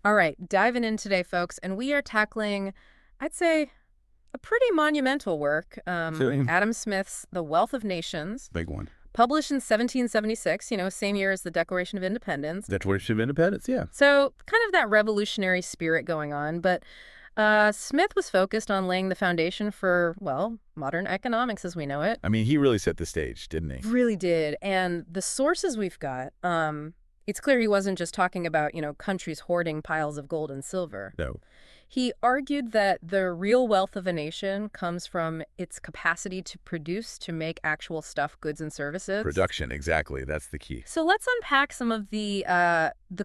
All right, diving in today, folks, and we are tackling, I'd say, a pretty monumental work. Same. Adam Smith's The Wealth of Nations, Big one. published in 1776, same year as the Declaration of Independence. Declaration of Independence, yeah. So kind of that revolutionary spirit going on, but Smith was focused on laying the foundation for, well, modern economics as we know it. I mean, he really set the stage, didn't he? Really did. And the sources we've got, it's clear he wasn't just talking about, countries hoarding piles of gold and silver. No. He argued that the real wealth of a nation comes from its capacity to produce, to make actual stuff, goods and services. Production, exactly. That's the key. So let's unpack some of the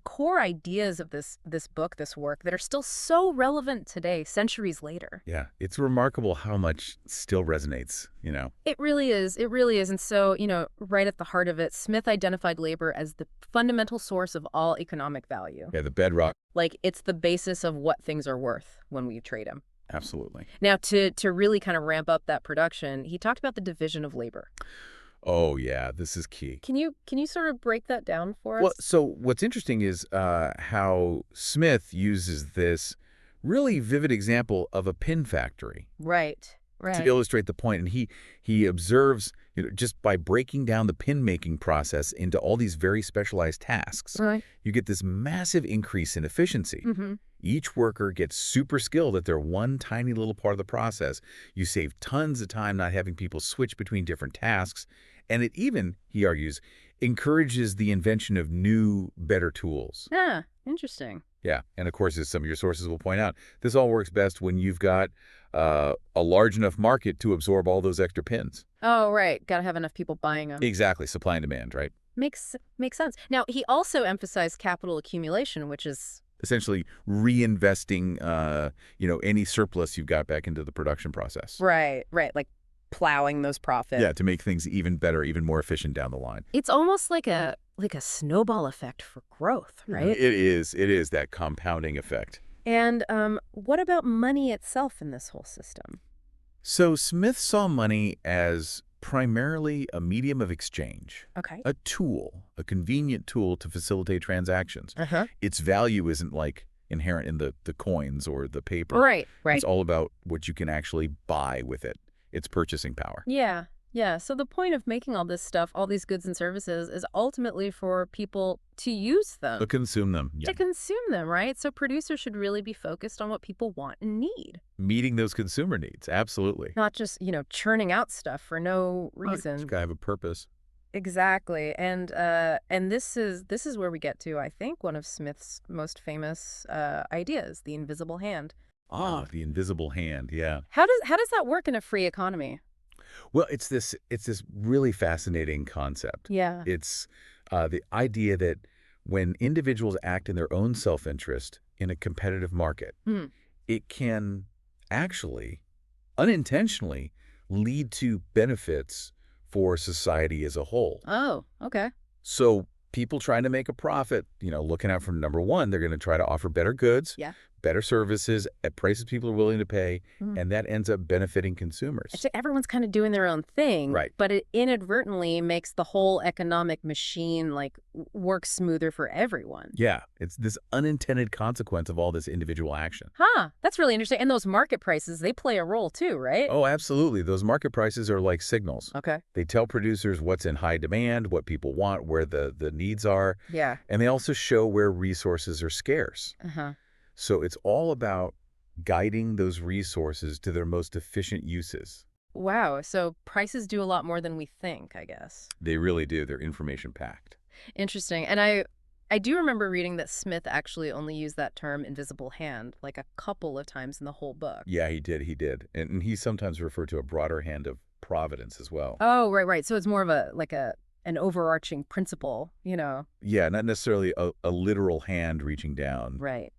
core ideas of this book, this work, that are still so relevant today, centuries later. Yeah, it's remarkable how much still resonates, It really is. It really is. And so, right at the heart of it, Smith identified labor as the fundamental source of all economic value. Yeah, the bedrock. Like, it's the basis of what things are worth when we trade them. Absolutely. Now, to really kind of ramp up that production, he talked about the division of labor. Oh, yeah, this is key. Can you sort of break that down for us? Well, so what's interesting is how Smith uses this really vivid example of a pin factory. Right. To illustrate the point. And he observes, just by breaking down the pin-making process into all these very specialized tasks, Right. you get this massive increase in efficiency. Mm-hmm. Each worker gets super skilled at their one tiny little part of the process. You save tons of time not having people switch between different tasks. And it even, he argues, encourages the invention of new, better tools. Yeah, interesting. Yeah, and of course, as some of your sources will point out, this all works best when you've got a large enough market to absorb all those extra pins. Oh, right. Got to have enough people buying them. Exactly, supply and demand, right? Makes sense. Now, he also emphasized capital accumulation, which is... Essentially reinvesting, any surplus you've got back into the production process. Right. Like plowing those profits. Yeah, to make things even better, even more efficient down the line. It's almost like a snowball effect for growth, right? It is that compounding effect. And what about money itself in this whole system? So Smith saw money as primarily a medium of exchange. Okay. A tool, a convenient tool to facilitate transactions. Uh-huh. Its value isn't like inherent in the coins or the paper. Right. It's all about what you can actually buy with it, its purchasing power. Yeah. So the point of making all this stuff, all these goods and services, is ultimately for people to use them. To consume them. Yeah. To consume them, right? So producers should really be focused on what people want and need. Meeting those consumer needs, absolutely. Not just, churning out stuff for no reason. It's got to have a purpose. Exactly. And this is where we get to, I think, one of Smith's most famous ideas, the invisible hand. The invisible hand, yeah. How does that work in a free economy? Well, it's this really fascinating concept. Yeah. It's the idea that when individuals act in their own self-interest in a competitive market, it can actually, unintentionally, lead to benefits for society as a whole. Oh, okay. So people trying to make a profit, looking out for number one, they're going to try to offer better goods, better services at prices people are willing to pay, and that ends up benefiting consumers. So everyone's kind of doing their own thing, right? But it inadvertently makes the whole economic machine work smoother for everyone. Yeah, it's this unintended consequence of all this individual action. That's really interesting. And those market prices, they play a role too, right? Oh, absolutely. Those market prices are like signals. Okay. They tell producers what's in high demand, what people want, where the needs are. Yeah. And they also show where resources are scarce. So it's all about guiding those resources to their most efficient uses. Wow. So prices do a lot more than we think, I guess. They really do. They're information-packed. Interesting. And I do remember reading that Smith actually only used that term invisible hand like a couple of times in the whole book. Yeah, he did. And he sometimes referred to a broader hand of providence as well. Oh, right. So it's more of an overarching principle, Yeah, not necessarily a literal hand reaching down. Right.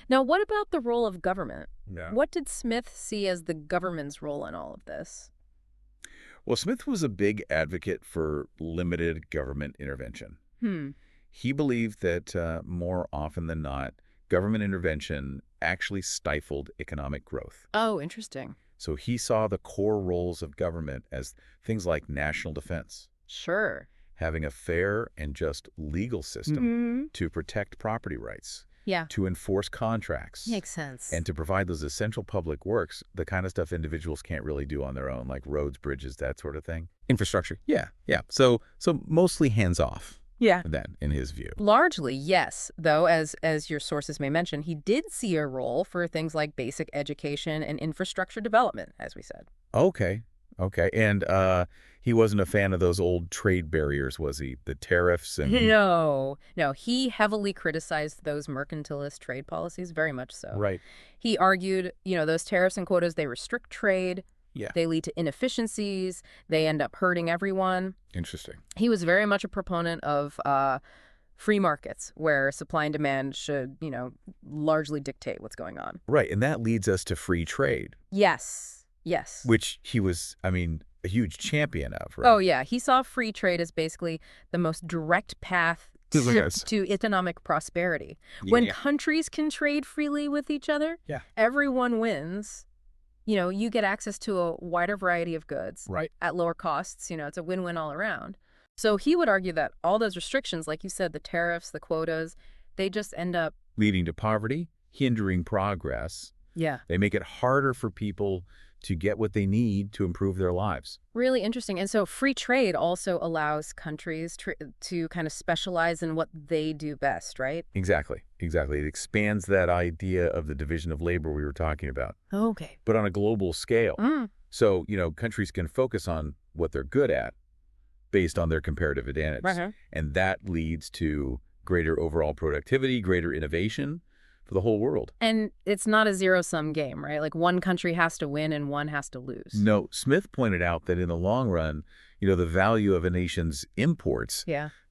Now, what about the role of government? Yeah. What did Smith see as the government's role in all of this? Well, Smith was a big advocate for limited government intervention. He believed that more often than not, government intervention actually stifled economic growth. Oh, interesting. So he saw the core roles of government as things like national defense. Sure. Having a fair and just legal system to protect property rights. Yeah. to enforce contracts, Makes sense. and to provide those essential public works, the kind of stuff individuals can't really do on their own, like roads, bridges, that sort of thing. Infrastructure. Yeah, yeah. So mostly hands-off Yeah. then, in his view. Largely, yes. Though, as your sources may mention, he did see a role for things like basic education and infrastructure development, as we said. Okay, okay. And he wasn't a fan of those old trade barriers, was he? The tariffs and... No, he heavily criticized those mercantilist trade policies, very much so. Right. He argued, those tariffs and quotas, they restrict trade. Yeah. They lead to inefficiencies. They end up hurting everyone. Interesting. He was very much a proponent of free markets where supply and demand should, largely dictate what's going on. Right, and that leads us to free trade. Yes. Which he was, a huge champion of, right? Oh, yeah. He saw free trade as basically the most direct path to economic prosperity. When countries can trade freely with each other, everyone wins. You get access to a wider variety of goods at lower costs. It's a win-win all around. So he would argue that all those restrictions, like you said, the tariffs, the quotas, they just end up leading to poverty, hindering progress. Yeah. They make it harder for people to get what they need to improve their lives. Really interesting. And so free trade also allows countries to kind of specialize in what they do best, right? Exactly. It expands that idea of the division of labor we were talking about. Okay. But on a global scale. Mm. So, countries can focus on what they're good at based on their comparative advantage. And that leads to greater overall productivity, greater innovation for the whole world. And it's not a zero-sum game, right? Like one country has to win and one has to lose. No, Smith pointed out that in the long run, the value of a nation's imports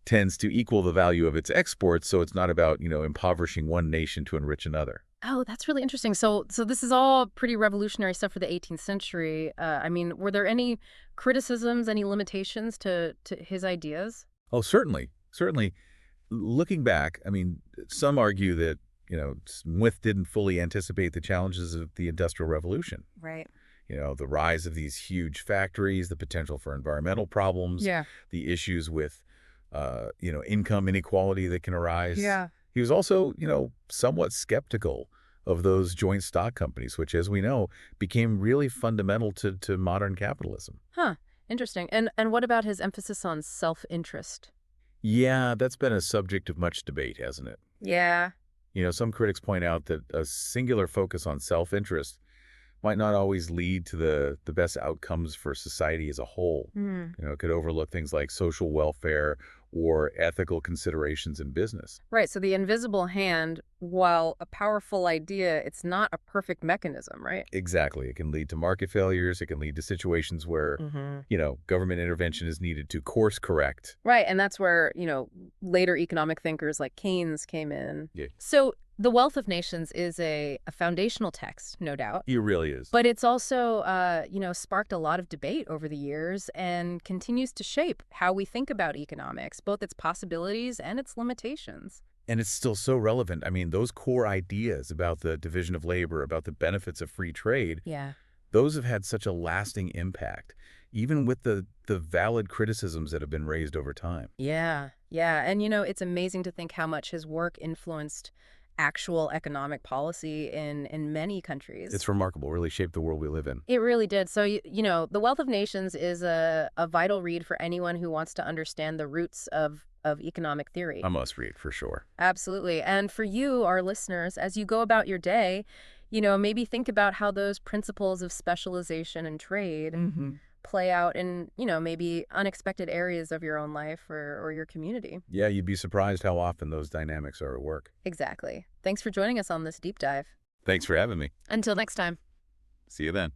tends to equal the value of its exports, so it's not about, impoverishing one nation to enrich another. Oh, that's really interesting. So this is all pretty revolutionary stuff for the 18th century. Were there any criticisms, any limitations to his ideas? Oh, certainly. Looking back, some argue that Smith didn't fully anticipate the challenges of the Industrial Revolution. Right. The rise of these huge factories, the potential for environmental problems, the issues with, income inequality that can arise. Yeah. He was also, somewhat skeptical of those joint stock companies, which, as we know, became really fundamental to modern capitalism. Huh. Interesting. And what about his emphasis on self-interest? Yeah, that's been a subject of much debate, hasn't it? Yeah. Some critics point out that a singular focus on self-interest might not always lead to the best outcomes for society as a whole. It could overlook things like social welfare or ethical considerations in business. Right. So the invisible hand, while a powerful idea, it's not a perfect mechanism, right? Exactly. It can lead to market failures. It can lead to situations where, government intervention is needed to course correct. Right. And that's where, later economic thinkers like Keynes came in. Yeah. So The Wealth of Nations is a foundational text, no doubt. It really is. But it's also, sparked a lot of debate over the years and continues to shape how we think about economics, both its possibilities and its limitations. And it's still so relevant. Those core ideas about the division of labor, about the benefits of free trade, those have had such a lasting impact, even with the valid criticisms that have been raised over time. Yeah. And, it's amazing to think how much his work influenced actual economic policy in many countries. It's remarkable, really shaped the world we live in. It really did. So, The Wealth of Nations is a vital read for anyone who wants to understand the roots of economic theory. A must read, for sure. Absolutely. And for you, our listeners, as you go about your day, maybe think about how those principles of specialization and trade play out in, maybe unexpected areas of your own life or your community. Yeah, you'd be surprised how often those dynamics are at work. Exactly. Thanks for joining us on this deep dive. Thanks for having me. Until next time. See you then.